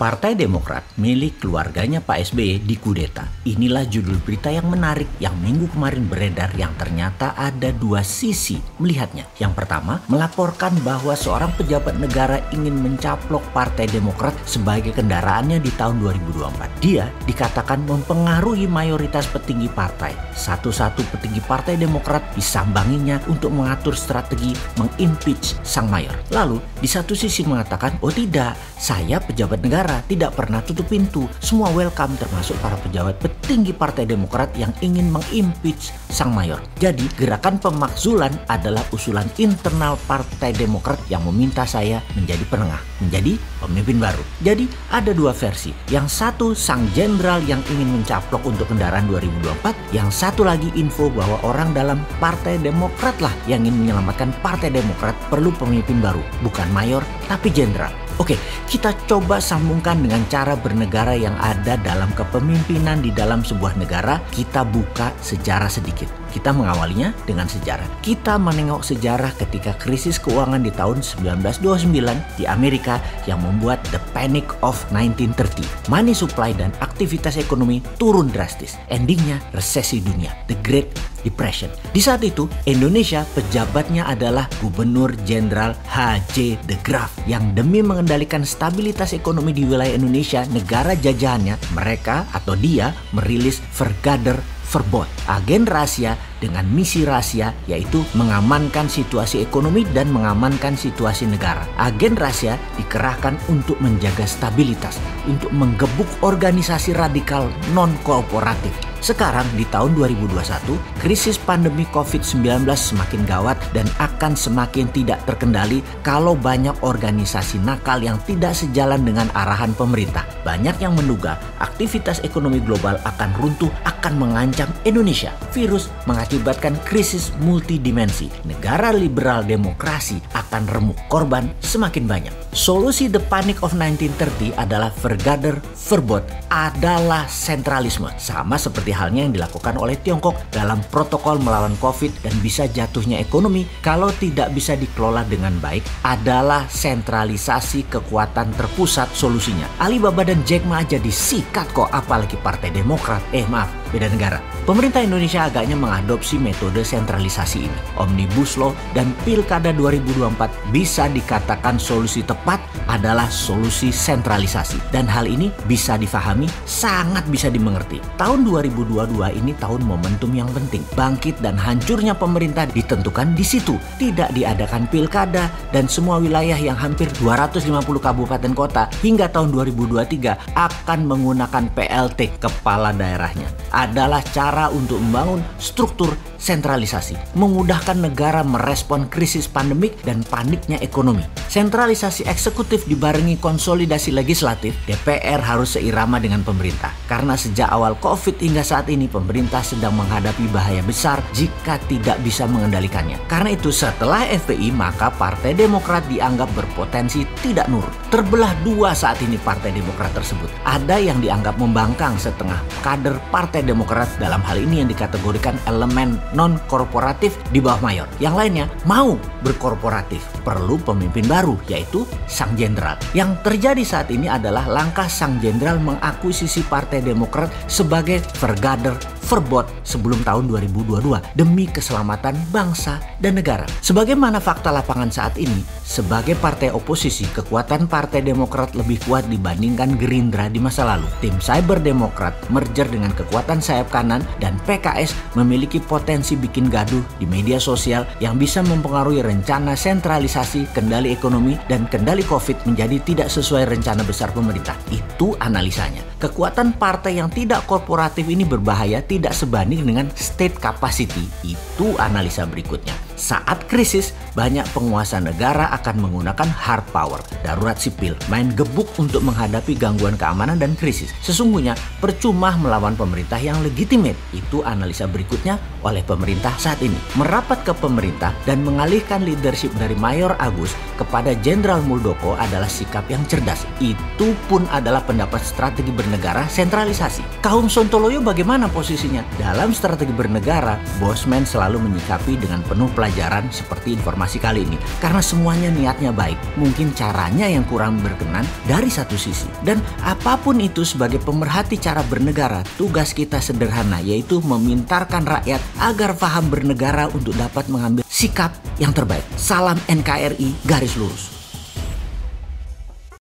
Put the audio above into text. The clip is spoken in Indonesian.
Partai Demokrat milik keluarganya Pak SBY dikudeta. Inilah judul berita yang menarik yang minggu kemarin beredar yang ternyata ada dua sisi melihatnya. Yang pertama, melaporkan bahwa seorang pejabat negara ingin mencaplok Partai Demokrat sebagai kendaraannya di tahun 2024. Dia dikatakan mempengaruhi mayoritas petinggi partai. Satu-satu petinggi Partai Demokrat disambanginya untuk mengatur strategi mengimpeach sang mayor. Lalu di satu sisi mengatakan, oh tidak, saya pejabat negara tidak pernah tutup pintu. Semua welcome, termasuk para pejabat petinggi Partai Demokrat yang ingin mengimpeach sang mayor. Jadi gerakan pemakzulan adalah usulan internal Partai Demokrat yang meminta saya menjadi penengah, menjadi pemimpin baru. Jadi ada dua versi. Yang satu sang jenderal yang ingin mencaplok untuk kendaraan 2024. Yang satu lagi info bahwa orang dalam Partai Demokrat lah yang ingin menyelamatkan Partai Demokrat perlu pemimpin baru. Bukan mayor tapi jenderal. Oke, kita coba sambungkan dengan cara bernegara yang ada dalam kepemimpinan di dalam sebuah negara. Kita buka sejarah sedikit. Kita mengawalinya dengan sejarah. Kita menengok sejarah ketika krisis keuangan di tahun 1929 di Amerika yang membuat the Panic of 1930. Money supply dan aktivitas ekonomi turun drastis. Endingnya resesi dunia, the Great Depression. Di saat itu, Indonesia pejabatnya adalah Gubernur Jenderal H.J. de Graaf yang demi mengendalikan stabilitas ekonomi di wilayah Indonesia, negara jajahannya, mereka atau dia merilis Vergader Verbod, agen rahasia dengan misi rahasia, yaitu mengamankan situasi ekonomi dan mengamankan situasi negara. Agen rahasia dikerahkan untuk menjaga stabilitas, untuk menggebuk organisasi radikal non-kooperatif. Sekarang di tahun 2021, krisis pandemi COVID-19 semakin gawat dan akan semakin tidak terkendali kalau banyak organisasi nakal yang tidak sejalan dengan arahan pemerintah. Banyak yang menduga aktivitas ekonomi global akan runtuh, akan mengancam Indonesia. Virus mengakibatkan krisis multidimensi. Negara liberal demokrasi akan remuk, korban semakin banyak. Solusi the Panic of 1930 adalah Vergader Verbod, adalah sentralisme. Sama seperti halnya yang dilakukan oleh Tiongkok dalam protokol melawan COVID dan bisa jatuhnya ekonomi kalau tidak bisa dikelola dengan baik, adalah sentralisasi kekuatan terpusat solusinya. Alibaba dan Jack Ma aja disikat kok, apalagi Partai Demokrat. Maaf, beda negara. Pemerintah Indonesia agaknya mengadopsi metode sentralisasi ini. Omnibus Law dan Pilkada 2024 bisa dikatakan solusi tepat adalah solusi sentralisasi. Dan hal ini bisa difahami, sangat bisa dimengerti. Tahun 2022 ini tahun momentum yang penting. Bangkit dan hancurnya pemerintah ditentukan di situ. Tidak diadakan pilkada dan semua wilayah yang hampir 250 kabupaten kota hingga tahun 2023 akan menggunakan PLT, kepala daerahnya. Adalah cara untuk membangun struktur sentralisasi, memudahkan negara merespon krisis pandemik dan paniknya ekonomi. Sentralisasi eksekutif dibarengi konsolidasi legislatif, DPR harus seirama dengan pemerintah. Karena sejak awal COVID hingga saat ini pemerintah sedang menghadapi bahaya besar jika tidak bisa mengendalikannya. Karena itu setelah FPI maka Partai Demokrat dianggap berpotensi tidak nurut. Terbelah dua saat ini Partai Demokrat tersebut. Ada yang dianggap membangkang setengah kader Partai Demokrat, dalam hal ini yang dikategorikan elemen non-korporatif di bawah mayor. Yang lainnya mau berkorporatif. Perlu pemimpin baru, yaitu sang jenderal. Yang terjadi saat ini adalah langkah sang jenderal mengakuisisi Partai Demokrat sebagai Vergader Verbod sebelum tahun 2022 demi keselamatan bangsa dan negara. Sebagaimana fakta lapangan saat ini, sebagai partai oposisi, kekuatan Partai Demokrat lebih kuat dibandingkan Gerindra di masa lalu. Tim Cyber Demokrat merger dengan kekuatan sayap kanan dan PKS memiliki potensi bikin gaduh di media sosial yang bisa mempengaruhi rencana sentralisasi, kendali ekonomi, dan kendali COVID menjadi tidak sesuai rencana besar pemerintah. Itu analisanya. Kekuatan partai yang tidak korporatif ini berbahaya tidak sebanding dengan state capacity. Itu analisa berikutnya. Saat krisis, banyak penguasa negara akan menggunakan hard power, darurat sipil, main gebuk untuk menghadapi gangguan keamanan dan krisis. Sesungguhnya percuma melawan pemerintah yang legitimate. Itu analisa berikutnya oleh pemerintah saat ini. Merapat ke pemerintah dan mengalihkan leadership dari Mayor Agus kepada Jenderal Muldoko adalah sikap yang cerdas. Itu pun adalah pendapat strategi bernegara sentralisasi. Kaum Sontoloyo bagaimana posisinya? Dalam strategi bernegara, Bosman selalu menyikapi dengan penuh pelajaran seperti informasi kali ini. Karena semuanya niatnya baik, mungkin caranya yang kurang berkenan dari satu sisi. Dan apapun itu sebagai pemerhati cara bernegara, tugas kita sederhana, yaitu memintarkan rakyat agar paham bernegara untuk dapat mengambil sikap yang terbaik. Salam NKRI garis lurus.